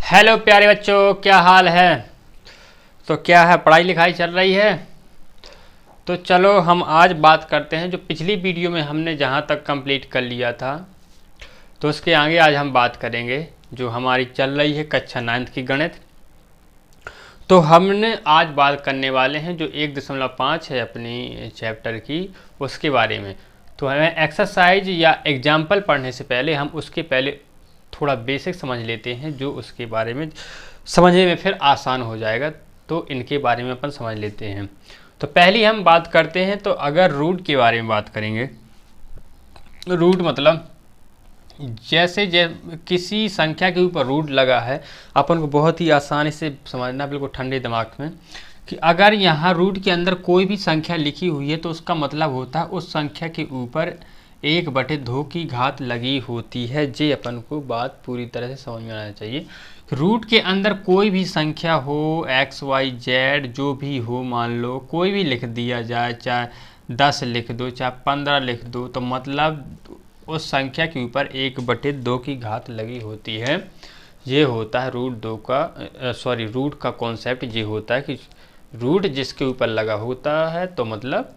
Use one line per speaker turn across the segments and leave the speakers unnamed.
Hello प्यारे बच्चों, क्या हाल है। तो क्या है, पढ़ाई लिखाई चल रही है। तो चलो हम आज बात करते हैं जो पिछली वीडियो में हमने जहाँ तक कंप्लीट कर लिया था, तो उसके आगे आज हम बात करेंगे जो हमारी चल रही है कक्षा 9th की गणित। तो हमने आज बात करने वाले हैं जो 1.5 है अपनी चैप्टर की, उसके बारे में। तो हमें एक्सरसाइज या एग्जाम्पल पढ़ने से पहले हम उसके पहले थोड़ा बेसिक समझ लेते हैं, जो उसके बारे में समझने में फिर आसान हो जाएगा। तो इनके बारे में अपन समझ लेते हैं। तो पहली हम बात करते हैं, तो अगर रूट के बारे में बात करेंगे। रूट मतलब जैसे किसी संख्या के ऊपर रूट लगा है, अपन को बहुत ही आसानी से समझना, बिल्कुल ठंडे दिमाग में, कि अगर यहाँ रूट के अंदर कोई भी संख्या लिखी हुई है तो उसका मतलब होता है उस संख्या के ऊपर 1/2 की घात लगी होती है। जे अपन को बात पूरी तरह से समझ में आना चाहिए। रूट के अंदर कोई भी संख्या हो, XYZ जो भी हो, मान लो कोई भी लिख दिया जाए, चाहे 10 लिख दो, चाहे 15 लिख दो, तो मतलब उस संख्या के ऊपर 1/2 की घात लगी होती है। ये होता है रूट का कॉन्सेप्ट। ये होता है कि रूट जिसके ऊपर लगा होता है तो मतलब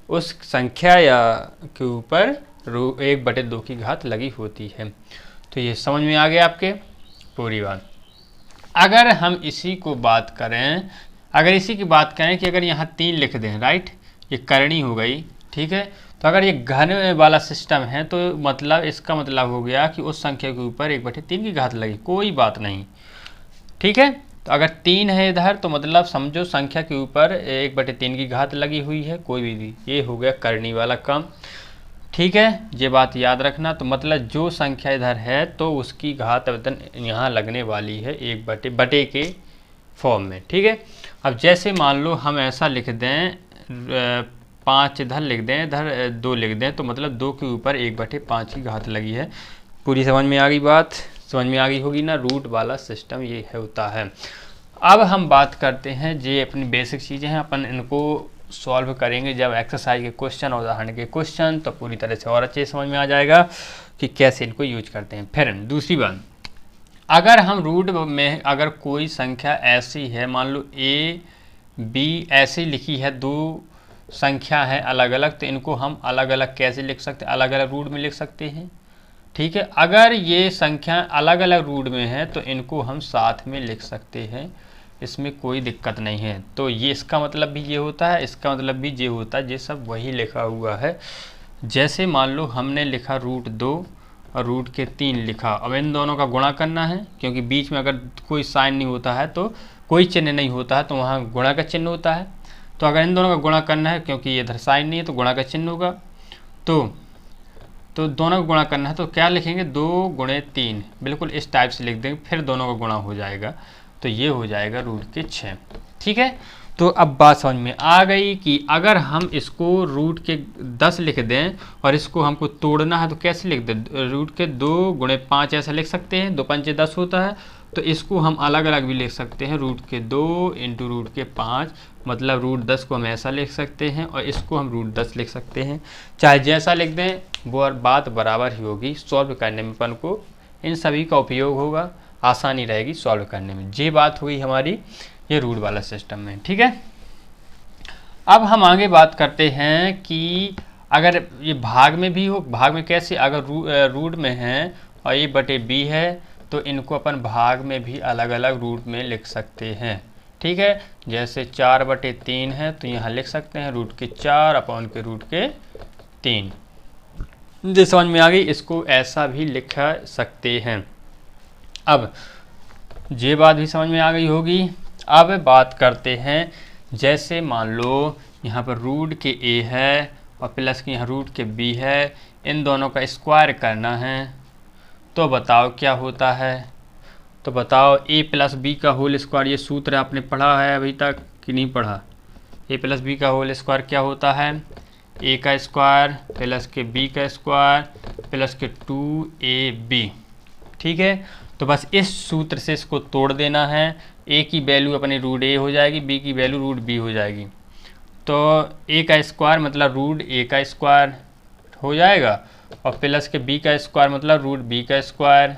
उस संख्या या के ऊपर 1/2 की घात लगी होती है। तो ये समझ में आ गया आपके पूरी बात। अगर हम इसी की बात करें कि अगर यहाँ 3 लिख दें, राइट, ये करनी हो गई, ठीक है। तो अगर ये घन वाला सिस्टम है तो मतलब इसका मतलब हो गया कि उस संख्या के ऊपर 1/3 की घात लगी, कोई बात नहीं, ठीक है। तो अगर 3 है इधर तो मतलब समझो संख्या के ऊपर 1/3 की घात लगी हुई है, कोई भी, ये हो गया करनी वाला काम, ठीक है। ये बात याद रखना। तो मतलब जो संख्या इधर है तो उसकी घात अवतन यहाँ लगने वाली है 1/बटे के फॉर्म में, ठीक है। अब जैसे मान लो हम ऐसा लिख दें, 5 इधर लिख दें, इधर 2 लिख दें, तो मतलब 2 के ऊपर 1/5 की घात लगी है। पूरी समझ में आ गई बात, समझ में आ गई होगी ना। रूट वाला सिस्टम ये होता है। अब हम बात करते हैं, ये अपनी बेसिक चीज़ें हैं, अपन इनको सॉल्व करेंगे जब एक्सरसाइज के क्वेश्चन और उदाहरण के क्वेश्चन, तो पूरी तरह से और अच्छे समझ में आ जाएगा कि कैसे इनको यूज करते हैं। फिर दूसरी बात, अगर हम रूट में अगर कोई संख्या ऐसी है, मान लो A B ऐसी लिखी है, 2 संख्या है अलग अलग, तो इनको हम अलग अलग कैसे लिख सकते हैं, अलग अलग रूट में लिख सकते हैं, ठीक है। अगर ये संख्या अलग अलग रूट में है तो इनको हम साथ में लिख सकते हैं, इसमें कोई दिक्कत नहीं है। तो ये इसका मतलब भी ये होता है, इसका मतलब भी ये होता है, ये सब वही लिखा हुआ है। जैसे मान लो हमने लिखा √2 और √3 लिखा, अब इन दोनों का गुणा करना है, क्योंकि बीच में अगर कोई साइन नहीं होता है तो कोई चिन्ह नहीं होता है, तो वहाँ गुणा का चिन्ह होता है। तो अगर इन दोनों का गुणा करना है, क्योंकि इधर साइन नहीं है तो गुणा का चिन्ह होगा, तो दोनों का गुणा करना है तो क्या लिखेंगे, 2 × 3, बिल्कुल इस टाइप से लिख देंगे, फिर दोनों का गुणा हो जाएगा, तो ये हो जाएगा √6, ठीक है। तो अब बात समझ में आ गई कि अगर हम इसको √10 लिख दें और इसको हमको तोड़ना है तो कैसे लिख दें, √2 × 5 ऐसा लिख सकते हैं, 2 पंचे 10 होता है। तो इसको हम अलग अलग भी लिख सकते हैं, √2 × 5, मतलब √10 को हम ऐसा लिख सकते हैं और इसको हम √10 लिख सकते हैं। चाहे जैसा लिख दें वो बात बराबर ही होगी। सॉल्व करने में अपन को इन सभी का उपयोग होगा, आसानी रहेगी सॉल्व करने में। ये बात हुई हमारी ये रूट वाला सिस्टम में, ठीक है। अब हम आगे बात करते हैं कि अगर ये भाग में भी हो, भाग में कैसे, अगर रूट में है और A/B है तो इनको अपन भाग में भी अलग अलग रूट में लिख सकते हैं, ठीक है। जैसे 4/3 है तो यहाँ लिख सकते हैं √4/3। जो समझ में आ गई, इसको ऐसा भी लिख सकते हैं। अब ये बात भी समझ में आ गई होगी। अब बात करते हैं, जैसे मान लो यहाँ पर रूट के A है और प्लस के यहाँ रूट के B है, इन दोनों का स्क्वायर करना है, तो बताओ क्या होता है। तो बताओ A + B का होल स्क्वायर, ये सूत्र आपने पढ़ा है अभी तक कि नहीं पढ़ा। A + B का होल स्क्वायर क्या होता है, A का स्क्वायर प्लस के B का स्क्वायर प्लस के 2AB, ठीक है। तो बस इस सूत्र से इसको तोड़ देना है। A की वैल्यू अपनी √A हो जाएगी, B की वैल्यू √B हो जाएगी। तो A का स्क्वायर मतलब √A का स्क्वायर हो जाएगा और प्लस के B का स्क्वायर मतलब √B का स्क्वायर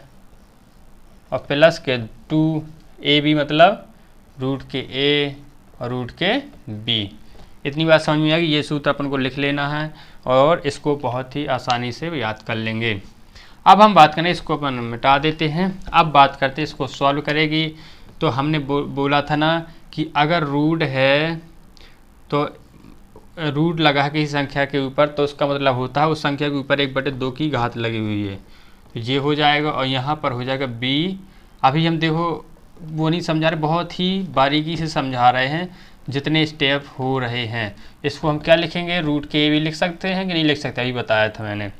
और प्लस के 2ab मतलब रूट के a और रूट के b। इतनी बात समझ में आ गई। ये सूत्र अपन को लिख लेना है और इसको बहुत ही आसानी से याद कर लेंगे। अब हम बात करें, इसको अपन मिटा देते हैं। अब बात करते हैं इसको सॉल्व करेगी। तो हमने बोला था ना कि अगर रूट है तो रूट लगा है किसी संख्या के ऊपर तो उसका मतलब होता है उस संख्या के ऊपर 1/2 की घात लगी हुई है, तो ये हो जाएगा और यहाँ पर हो जाएगा b। अभी हम देखो वो नहीं समझा रहे, बहुत ही बारीकी से समझा रहे हैं जितने स्टेप हो रहे हैं। इसको हम क्या लिखेंगे, रूट के भी लिख सकते हैं कि नहीं लिख सकते, अभी बताया था मैंने,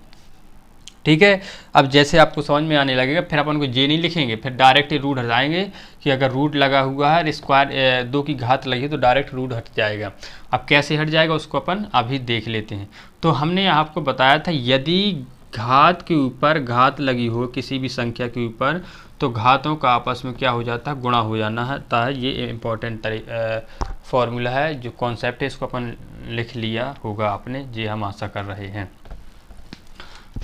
ठीक है। अब जैसे आपको समझ में आने लगेगा फिर अपन को जे नहीं लिखेंगे, फिर डायरेक्ट रूट हटाएंगे कि अगर रूट लगा हुआ है स्क्वायर 2 की घात लगी तो डायरेक्ट रूट हट जाएगा। अब कैसे हट जाएगा उसको अपन अभी देख लेते हैं। तो हमने आपको बताया था यदि घात के ऊपर घात लगी हो किसी भी संख्या के ऊपर तो घातों का आपस में क्या हो जाता है, गुणा हो जाना है। ये इम्पोर्टेंट फॉर्मूला है, जो कॉन्सेप्ट है इसको अपन लिख लिया होगा आपने, ये हम आशा कर रहे हैं।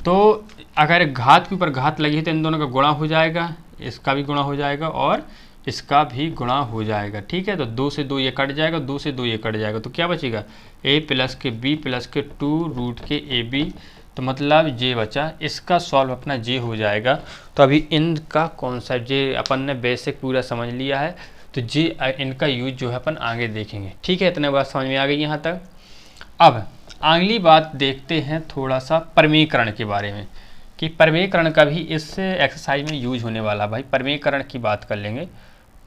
तो अगर घात के ऊपर घात लगी है तो इन दोनों का गुणा हो जाएगा, इसका भी गुणा हो जाएगा और इसका भी गुणा हो जाएगा, ठीक है। तो 2 से 2 ये कट जाएगा, 2 से 2 ये कट जाएगा, तो क्या बचेगा a प्लस के b प्लस के 2 रूट के ab, तो मतलब जे बचा। इसका सॉल्व अपना जे हो जाएगा। तो अभी इनका कॉन्सेप्ट जे अपन ने बेसिक पूरा समझ लिया है, तो जे इनका यूज जो है अपन आगे देखेंगे, ठीक है। इतने बात समझ में आ गई यहाँ तक। अब अगली बात देखते हैं थोड़ा सा परमीकरण के बारे में, कि परमीकरण का भी इस एक्सरसाइज में यूज होने वाला। भाई परमीकरण की बात कर लेंगे,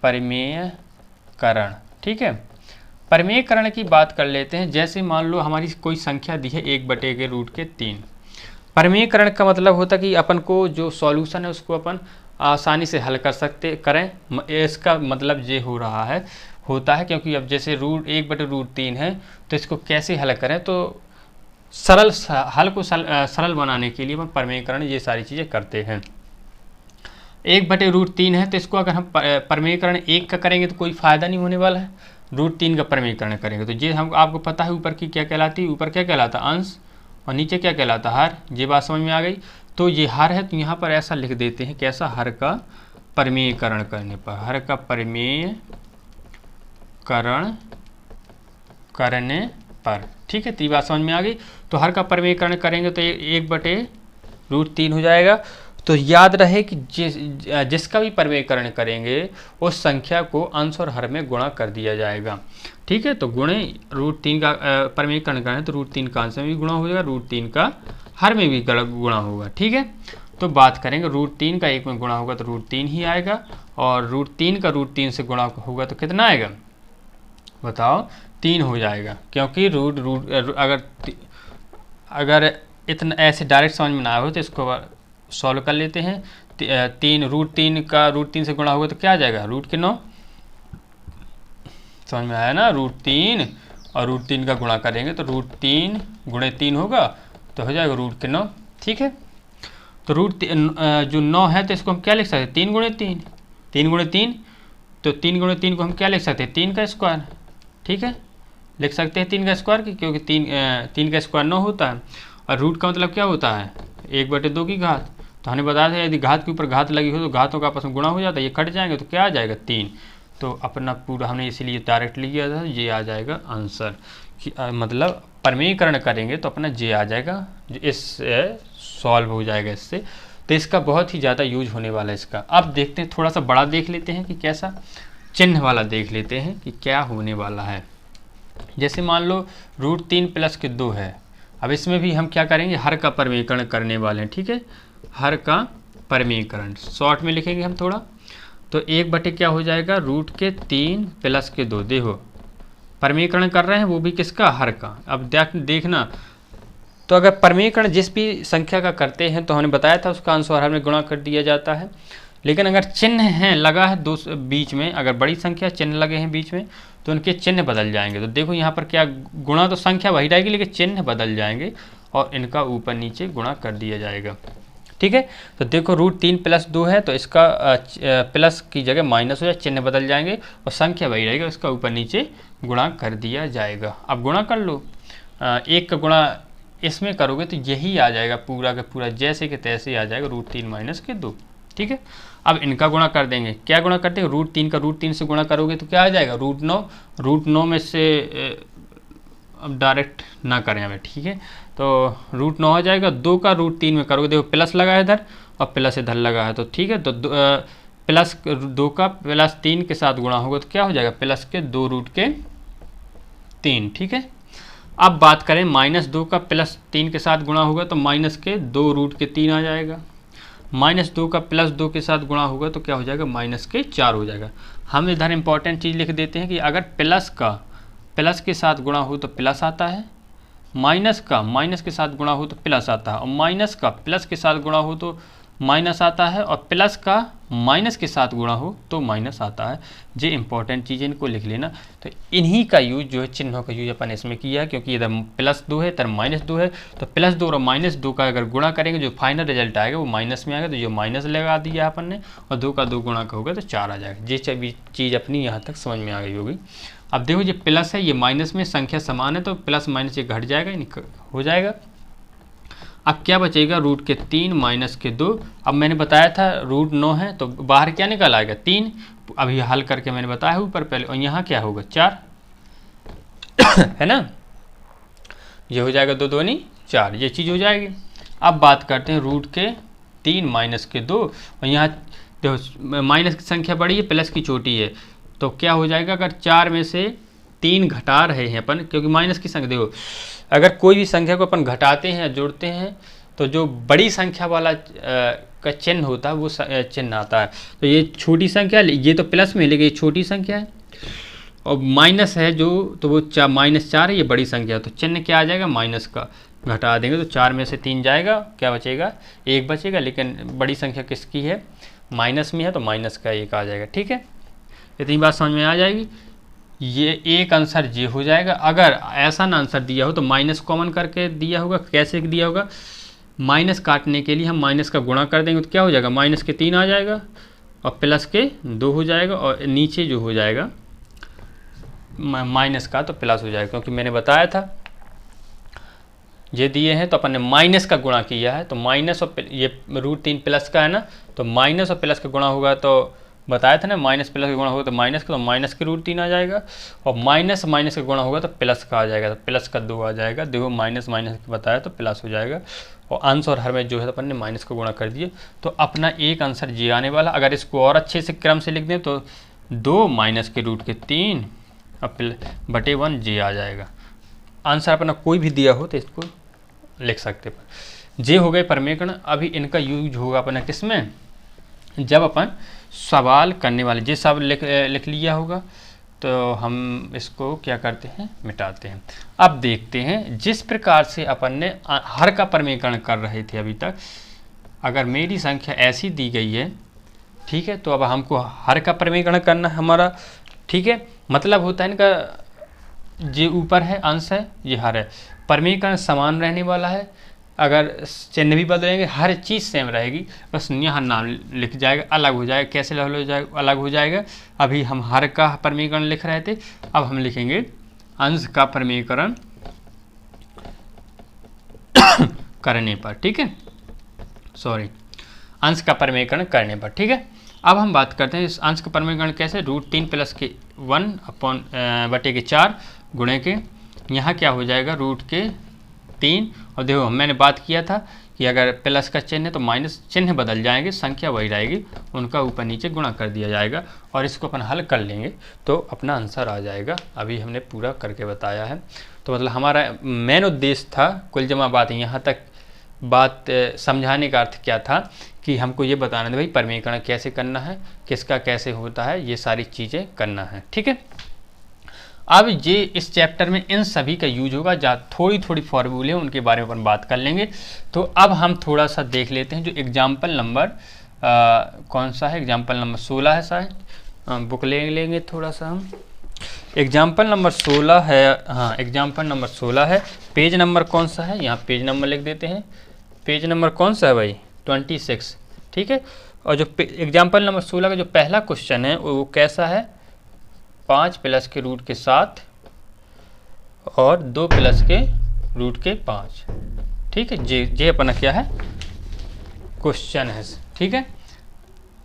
परमीकरण, ठीक है। परमीकरण की बात कर लेते हैं। जैसे मान लो हमारी कोई संख्या दी है 1/√3। परमीकरण का मतलब होता है कि अपन को जो सॉल्यूशन है उसको अपन आसानी से हल करें। इसका मतलब ये हो रहा है होता है क्योंकि अब जैसे 1/√3 है तो इसको कैसे हल करें, तो हल को सरल बनाने के लिए अपन परमीकरण ये सारी चीज़ें करते हैं। 1/√3 है तो इसको अगर हम परमीकरण 1 का करेंगे तो कोई फ़ायदा नहीं होने वाला है। √3 का परमीकरण करेंगे तो ये हम आपको पता है ऊपर की क्या कहलाती है, ऊपर क्या कहलाता अंश और नीचे क्या कहलाता हर। ये बात समझ में आ गई। तो ये हर है तो यहाँ पर ऐसा लिख देते हैं, कैसा, हर का परमीकरण करने पर, हर का परमीकरण करने पर, ठीक है। तो ये बात समझ में आ गई। तो हर का परमीकरण करेंगे तो 1/√3 हो जाएगा। तो याद रहे कि जिसका भी परमीकरण करेंगे उस संख्या को अंश और हर में गुणा कर दिया जाएगा, ठीक है। तो गुणे √3 का परमीकरण करें तो √3 का अंश में भी गुणा हो जाएगा, √3 का हर में भी गुणा होगा, ठीक है। तो बात करेंगे √3 का 1 में गुणा होगा तो √3 ही आएगा, और √3 का √3 से गुणा होगा तो कितना आएगा बताओ, 3 हो जाएगा। क्योंकि अगर इतना ऐसे डायरेक्ट समझ में ना हो तो इसको सॉल्व कर लेते हैं। 3 का √3 से गुणा होगा तो क्या आ जाएगा, √9। समझ में आया ना, √3 और √3 का गुणा करेंगे तो √3 गुणे 3 होगा तो हो जाएगा √9, ठीक है। तो जो 9 है तो इसको हम क्या लिख सकते हैं, 3 गुणे 3, 3 गुणे 3, तो 3 गुणे 3 को हम क्या लिख सकते हैं, 3 का स्क्वायर, ठीक है। लिख सकते हैं 3 का स्क्वायर क्योंकि 3 का स्क्वायर 9 होता है, और रूट का मतलब क्या होता है 1/2 की घात। तो हमने बताया था यदि घात के ऊपर घात लगी हो तो घातों का आपस में गुणा हो जाता है, ये कट जाएंगे तो क्या आ जाएगा 3। तो अपना पूरा हमने इसीलिए डायरेक्ट लिया था, ये आ जाएगा आंसर। मतलब परमीकरण करेंगे तो अपना जे आ जाएगा, जो इससे सॉल्व हो जाएगा इससे। तो इसका बहुत ही ज़्यादा यूज होने वाला है इसका। अब देखते हैं थोड़ा सा बड़ा देख लेते हैं कि कैसा, चिन्ह वाला देख लेते हैं कि क्या होने वाला है। जैसे मान लो √3 प्लस के 2 है। अब इसमें भी हम क्या करेंगे, हर का परमीकरण करने वाले हैं, ठीक है। हर का परमीकरण शॉर्ट में लिखेंगे हम थोड़ा, तो 1 क्या हो जाएगा, √3 प्लस के 2। देखो परमीकरण कर रहे हैं वो भी किसका, हर का। अब देखना, तो अगर परमीकरण जिस भी संख्या का करते हैं तो हमने बताया था उसका अंश और हर में गुणा कर दिया जाता है। लेकिन अगर चिन्ह हैं लगा है दो बीच में, अगर बड़ी संख्या चिन्ह लगे हैं बीच में तो उनके चिन्ह बदल जाएंगे। तो देखो यहाँ पर क्या, गुणा तो संख्या वही रहेगी लेकिन चिन्ह बदल जाएंगे और इनका ऊपर नीचे गुणा कर दिया जाएगा, ठीक है। तो देखो √3 प्लस 2 है तो इसका प्लस की जगह माइनस हो जाए, चिन्ह बदल जाएंगे और संख्या वही रहेगी, उसका ऊपर नीचे गुणा कर दिया जाएगा। अब गुणा कर लो, 1 का गुणा इसमें करोगे तो यही आ जाएगा पूरा का पूरा, जैसे कि तैसे आ जाएगा √3 - के 2, ठीक है। अब इनका गुणा कर देंगे, क्या गुणा करते हैं, √3 का √3 से गुणा करोगे तो क्या आ जाएगा, √9 में से अब डायरेक्ट ना करें हमें, ठीक है, तो √9 आ जाएगा। 2 का √3 में करोगे, देखो प्लस लगा है इधर और प्लस इधर लगा है, तो ठीक है, तो प्लस 2 का प्लस 3 के साथ गुणा होगा तो क्या हो जाएगा, प्लस के 2√3, ठीक है। अब बात करें -2 का प्लस 3 के साथ गुणा होगा तो माइनस के 2√3 आ जाएगा। -2 का प्लस 2 के साथ गुणा होगा तो क्या हो जाएगा, -4 हो जाएगा। हम इधर इंपॉर्टेंट चीज़ लिख देते हैं कि अगर प्लस के साथ गुणा हो तो प्लस आता है, माइनस के साथ गुणा हो तो प्लस आता है, और माइनस का प्लस के साथ गुणा हो तो माइनस आता है, और प्लस का माइनस के साथ गुणा हो तो माइनस आता है। ये इंपॉर्टेंट चीज़ इनको लिख लेना। तो इन्हीं का यूज जो है, चिन्हों का यूज अपन इसमें किया है, क्योंकि इधर +2 है इधर -2 है, तो +2 और -2 का अगर गुणा करेंगे जो फाइनल रिजल्ट आएगा वो माइनस में आएगा, तो जो माइनस लगा दिया अपन ने, और 2 का 2 गुणा का होगा तो 4 आ जाएगा। ये चीज़ अपनी यहाँ तक समझ में आ गई होगी। अब देखो ये प्लस है, ये माइनस में, संख्या समान है तो प्लस माइनस ये घट जाएगा, हो जाएगा। अब क्या बचेगा, √3 - 2। अब मैंने बताया था √9 है तो बाहर क्या निकल आएगा, 3। अभी हल करके मैंने बताया ऊपर पहले, और यहाँ क्या होगा, 4 है ना, ये हो जाएगा 2 दूनी 4, ये चीज़ हो जाएगी। अब बात करते हैं √3 - 2, और यहाँ देखो माइनस की संख्या बड़ी है, प्लस की छोटी है, तो क्या हो जाएगा, अगर 4 में से 3 घटा रहे हैं अपन, क्योंकि माइनस की संख्या देखो, अगर कोई भी संख्या को अपन घटाते हैं या जोड़ते हैं तो जो बड़ी संख्या वाला का चिन्ह होता है वो चिन्ह आता है। तो ये छोटी संख्या, ये तो प्लस में, लेकिन ये छोटी संख्या है, और माइनस है जो, तो वो -4 है, ये बड़ी संख्या, तो चिन्ह क्या आ जाएगा, माइनस का, घटा देंगे तो 4 में से 3 जाएगा, क्या बचेगा, 1 बचेगा, लेकिन बड़ी संख्या किसकी है, माइनस में है, तो माइनस का 1 आ जाएगा, ठीक है। इतनी बात समझ में आ जाएगी। ये एक आंसर ये हो जाएगा। अगर ऐसा ना आंसर दिया हो तो माइनस कॉमन करके दिया होगा, कैसे दिया होगा, माइनस काटने के लिए हम माइनस का गुणा कर देंगे तो क्या हो जाएगा, -3 आ जाएगा, और प्लस के 2 हो जाएगा, और नीचे जो हो जाएगा माइनस का तो प्लस हो जाएगा, क्योंकि मैंने बताया था ये दिए हैं तो अपन ने माइनस का गुणा किया है, तो माइनस और ये √3 प्लस का है ना, तो माइनस और प्लस का गुणा होगा, तो बताया था ना, माइनस प्लस का गुणा होगा तो माइनस का, तो माइनस के √3 आ जाएगा, और माइनस का गुणा होगा तो प्लस का आ जाएगा, तो प्लस का 2 आ जाएगा। देखो माइनस का बताया तो प्लस हो जाएगा, और अंश और हर में जो है अपन ने माइनस का गुणा कर दिए, तो अपना एक आंसर जी आने वाला। अगर इसको और अच्छे से क्रम से लिख दें तो 2 -√3 बटे 1 जी आ जाएगा। आंसर अपना कोई भी दिया हो तो इसको लिख सकते पर जे हो गए परमीकरण। अभी इनका यूज होगा अपना किस में, जब अपन सवाल करने वाले जे सब लिख लिया होगा तो हम इसको क्या करते हैं, मिटाते हैं। अब देखते हैं जिस प्रकार से अपन ने हर का परमीकरण कर रहे थे अभी तक, अगर मेरी संख्या ऐसी दी गई है, ठीक है, तो अब हमको हर का परमीकरण करना है हमारा, ठीक है। मतलब होता है इनका, जे ऊपर है अंश है, ये हर है, परमीकरण समान रहने वाला है, अगर चिन्ह भी बदलेंगे हर चीज़ सेम रहेगी, बस यहाँ नाम लिख जाएगा, अलग हो जाएगा। कैसे अलग हो जाएगा, अभी हम हर का परमीकरण लिख रहे थे, अब हम लिखेंगे अंश का परमीकरण करने पर, ठीक है, सॉरी, अंश का परमीकरण करने पर, ठीक है। अब हम बात करते हैं इस अंश का परमीकरण कैसे, √3 + के 1/4 गुणे के, यहाँ क्या हो जाएगा, √3, और देखो मैंने बात किया था कि अगर प्लस का चिन्ह है तो माइनस चिन्ह बदल जाएंगे, संख्या वही रहेगी, उनका ऊपर नीचे गुणा कर दिया जाएगा, और इसको अपन हल कर लेंगे तो अपना आंसर आ जाएगा। अभी हमने पूरा करके बताया है, तो मतलब हमारा मेन उद्देश्य था, कुल जमा बात यहाँ तक बात समझाने का अर्थ क्या था कि हमको ये बताना था भाई परमीकरण कैसे करना है, किसका कैसे होता है, ये सारी चीज़ें करना है, ठीक है। अब ये इस चैप्टर में इन सभी का यूज होगा, जहाँ थोड़ी थोड़ी फॉर्मूले उनके बारे में अपन बात कर लेंगे। तो अब हम थोड़ा सा देख लेते हैं जो एग्जाम्पल नंबर कौन सा है, एग्जाम्पल नंबर 16 है शायद, बुक ले लेंगे थोड़ा सा हम। एग्जाम्पल नंबर 16 है, हाँ एग्जाम्पल नंबर 16 है। पेज नंबर कौन सा है, यहाँ पेज नंबर लिख देते हैं। पेज नंबर कौन सा है भाई, 26, ठीक है। और जो एग्जाम्पल नंबर 16 का जो पहला क्वेश्चन है वो कैसा है, 5 + के रूट के 7 और 2 + के रूट के 5, ठीक है। जे अपना क्या है, क्वेश्चन है, ठीक है।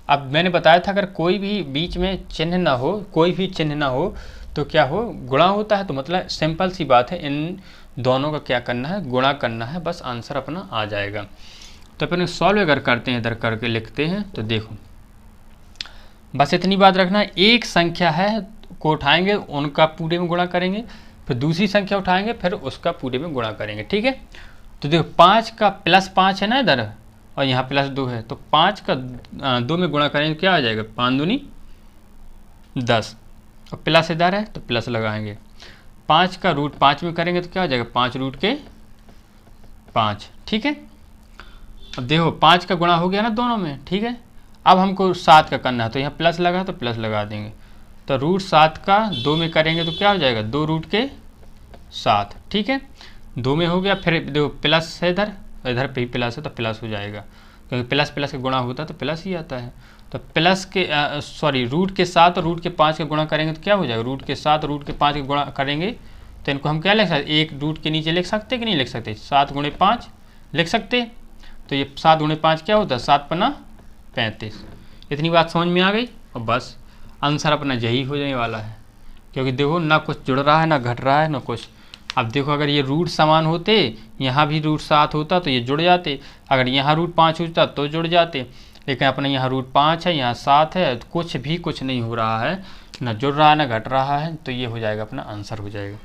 अब मैंने बताया था अगर कोई भी बीच में चिन्ह ना हो, कोई भी चिन्ह ना हो तो क्या हो, गुणा होता है। तो मतलब सिंपल सी बात है, इन दोनों का क्या करना है, गुणा करना है, बस आंसर अपना आ जाएगा। तो अपन सॉल्व अगर करते हैं, इधर करके लिखते हैं, तो देखो बस इतनी बात रखना है, एक संख्या है को उठाएंगे उनका पूरे में गुणा करेंगे, फिर दूसरी संख्या उठाएंगे फिर उसका पूरे में गुणा करेंगे, ठीक है। तो देखो 5 का +5 है ना इधर, और यहाँ +2 है, तो 5 का 2 में गुणा करेंगे क्या आ जाएगा, 5 दूनी 10, और प्लस इधर है तो प्लस लगाएंगे। 5 का √5 में करेंगे तो क्या हो जाएगा, 5√5, ठीक है। अब देखो 5 का गुणा हो गया ना दोनों में, ठीक है। अब हमको 7 का करना है, तो यहाँ प्लस लगा तो प्लस लगा देंगे। तो √7 का 2 में करेंगे तो क्या हो जाएगा, 2√7, ठीक है। 2 में हो गया, फिर देखो प्लस है इधर, इधर पे ही प्लस है तो प्लस हो जाएगा, क्योंकि प्लस प्लस का गुणा होता है तो प्लस ही आता है। तो प्लस के रूट के 7 और रूट के 5 का गुणा करेंगे तो क्या हो जाएगा, रूट के 7 और रूट के 5 का गुणा करेंगे तो इनको हम क्या लिख सकते, एक रूट के नीचे लिख सकते कि नहीं लिख सकते, 7 × 5 लिख सकते। तो ये 7 × 5 क्या होता है, 7 × 5 35। इतनी बात समझ में आ गई, और बस आंसर अपना यही हो जाने वाला है, क्योंकि देखो ना कुछ जुड़ रहा है ना घट रहा है ना कुछ। अब देखो अगर ये रूट समान होते, यहाँ भी √7 होता तो ये जुड़ जाते, अगर यहाँ √5 होता तो जुड़ जाते, लेकिन अपने यहाँ √5 है, यहाँ 7 है, तो कुछ नहीं हो रहा है, ना जुड़ रहा है ना घट रहा है, तो ये हो जाएगा अपना आंसर हो जाएगा।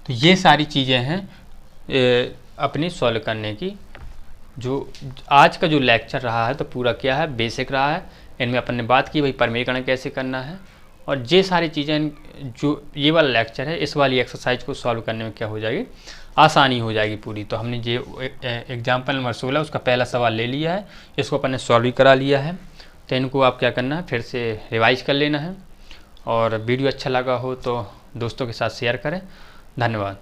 तो ये सारी चीज़ें हैं अपनी सॉल्व करने की। जो आज का जो लेक्चर रहा है तो पूरा क्या है, बेसिक रहा है। इनमें अपन ने बात की भाई परिमेयकरण कैसे करना है, और ये सारी चीज़ें जो ये वाला लेक्चर है, इस वाली एक्सरसाइज को सॉल्व करने में क्या हो जाएगी, आसानी हो जाएगी पूरी। तो हमने ये एग्जाम्पल नंबर 16 उसका पहला सवाल ले लिया है, इसको अपन ने सॉल्व भी करा लिया है। तो इनको आप क्या करना है, फिर से रिवाइज कर लेना है, और वीडियो अच्छा लगा हो तो दोस्तों के साथ शेयर करें। धन्यवाद।